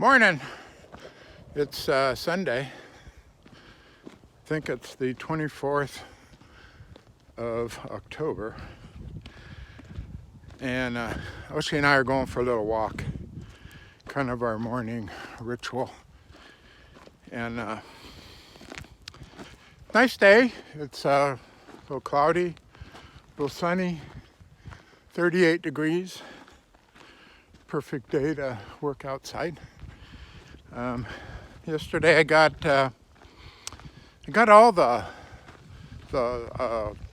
Morning. It's Sunday. I think it's the 24th of October. And Oshie and I are going for a little walk. Kind of our morning ritual. And nice day. It's a little cloudy, a little sunny, 38 degrees. Perfect day to work outside. Yesterday I got all the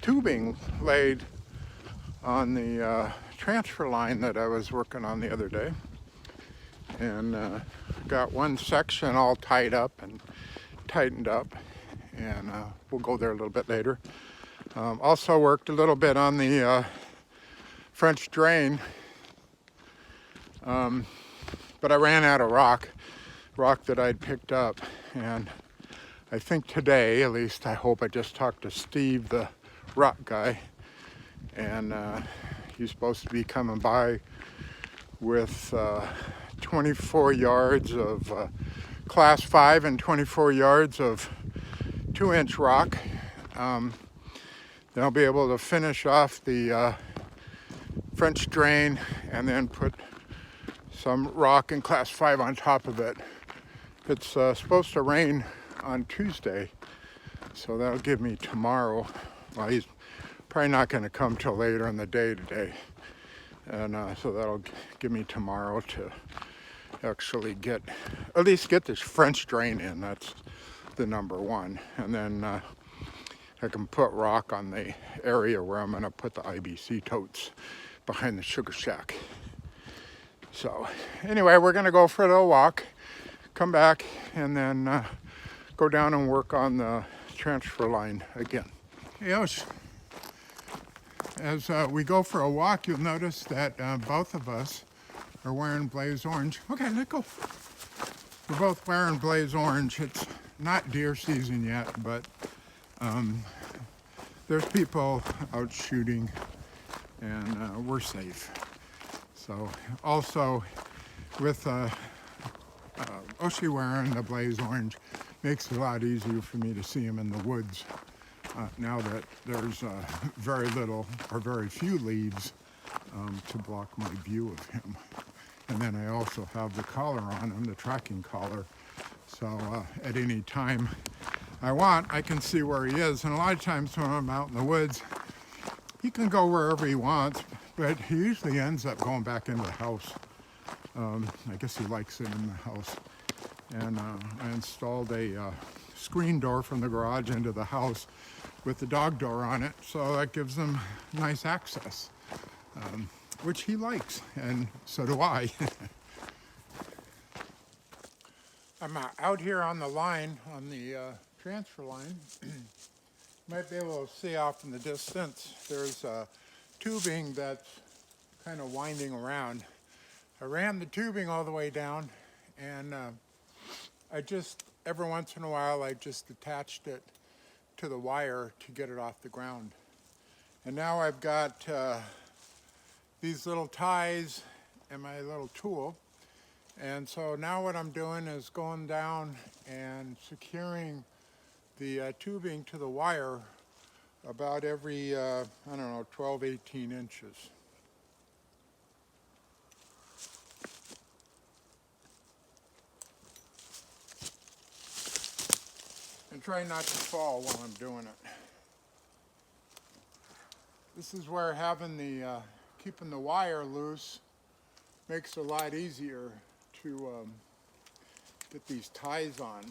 tubing laid on the transfer line that I was working on the other day, and got one section all tied up and tightened up, and we'll go there a little bit later. Also worked a little bit on the French drain, but I ran out of rock that I'd picked up, and I think today, at least I hope, I just talked to Steve, the rock guy, and he's supposed to be coming by with 24 yards of class 5 and 24 yards of 2-inch rock. Then I'll be able to finish off the French drain and then put some rock in class 5 on top of it. It's supposed to rain on Tuesday, so that'll give me tomorrow. Well, he's probably not going to come till later in the day today, and so that'll give me tomorrow to actually at least get this French drain in. That's the number one, and then I can put rock on the area where I'm going to put the IBC totes behind the sugar shack. So anyway, we're going to go for a little walk, come back, and then go down and work on the transfer line again. Hey, Osh, as we go for a walk, you'll notice that both of us are wearing blaze orange. Okay, let go. We're both wearing blaze orange. It's not deer season yet, but there's people out shooting, and we're safe. So also with Oshie wearing the blaze orange, makes it a lot easier for me to see him in the woods now that there's very little or very few leaves to block my view of him. And then I also have the collar on him, the tracking collar, so at any time I want, I can see where he is. And a lot of times when I'm out in the woods, he can go wherever he wants, but he usually ends up going back into the house. I guess he likes it in the house. And I installed a screen door from the garage into the house with the dog door on it, so that gives him nice access, which he likes, and so do I. I'm out here on the line, on the transfer line. You might be able to see off in the distance, there's a tubing that's kind of winding around. I ran the tubing all the way down, and I just, every once in a while, I just attached it to the wire to get it off the ground. And now I've got these little ties and my little tool. And so now what I'm doing is going down and securing the tubing to the wire about every, I don't know, 12, 18 inches. And try not to fall while I'm doing it. This is where having the, keeping the wire loose makes it a lot easier to get these ties on.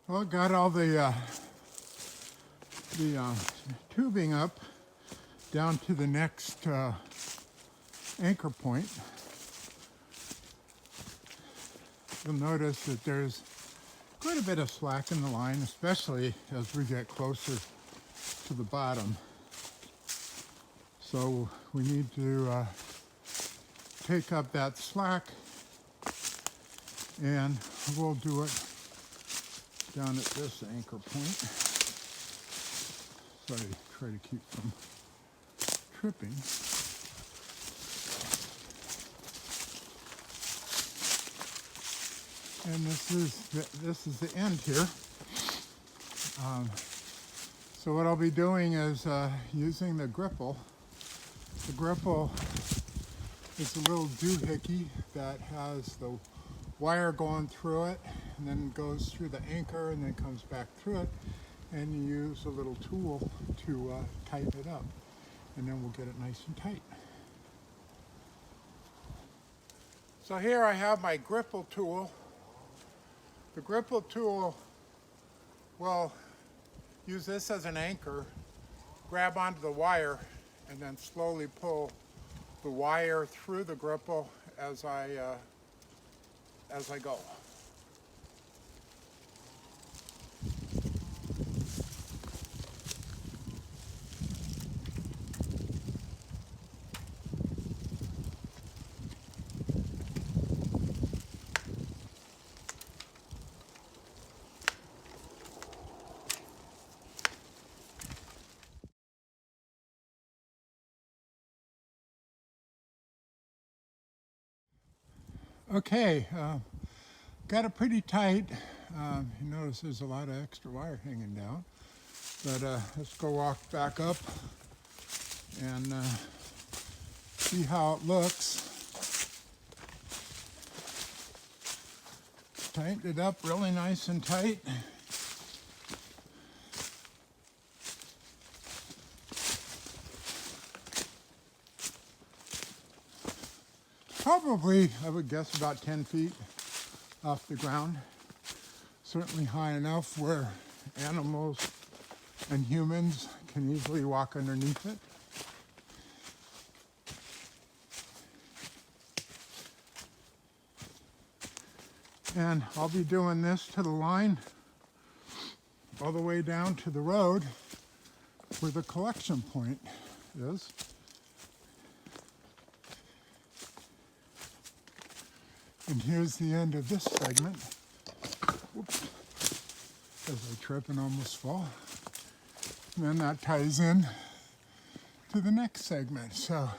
Well, got all the tubing up down to the next anchor point. You'll notice that there's quite a bit of slack in the line, especially as we get closer to the bottom. So we need to take up that slack, and we'll do it down at this anchor point. So I try to keep from tripping. And this is the end here. So what I'll be doing is using the gripple. The gripple is a little doohickey that has the wire going through it, and then goes through the anchor and then comes back through it, and you use a little tool to tighten it up, and then we'll get it nice and tight. So here I have my gripple tool. The gripple tool will use this as an anchor, grab onto the wire, and then slowly pull the wire through the gripple as I go. Okay, got it pretty tight. You notice there's a lot of extra wire hanging down. But let's go walk back up and see how it looks. Tightened it up really nice and tight. Probably, I would guess, about 10 feet off the ground. Certainly high enough where animals and humans can easily walk underneath it. And I'll be doing this to the line all the way down to the road where the collection point is. And here's the end of this segment. Whoops. As I trip and almost fall. And then that ties in to the next segment. So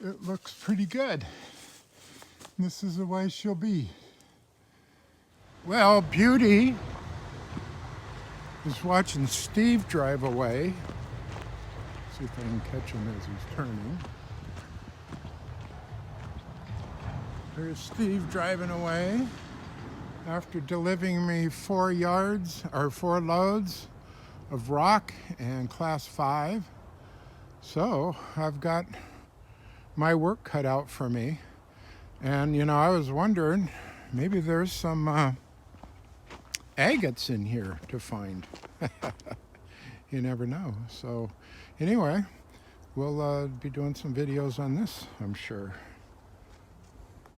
it looks pretty good. And this is the way she'll be. Well, Beauty is watching Steve drive away. See if I can catch him as he's turning. There's Steve driving away after delivering me 4 loads of rock and class 5. So I've got my work cut out for me. And you know, I was wondering, maybe there's some agates in here to find. You never know. So anyway, we'll be doing some videos on this, I'm sure.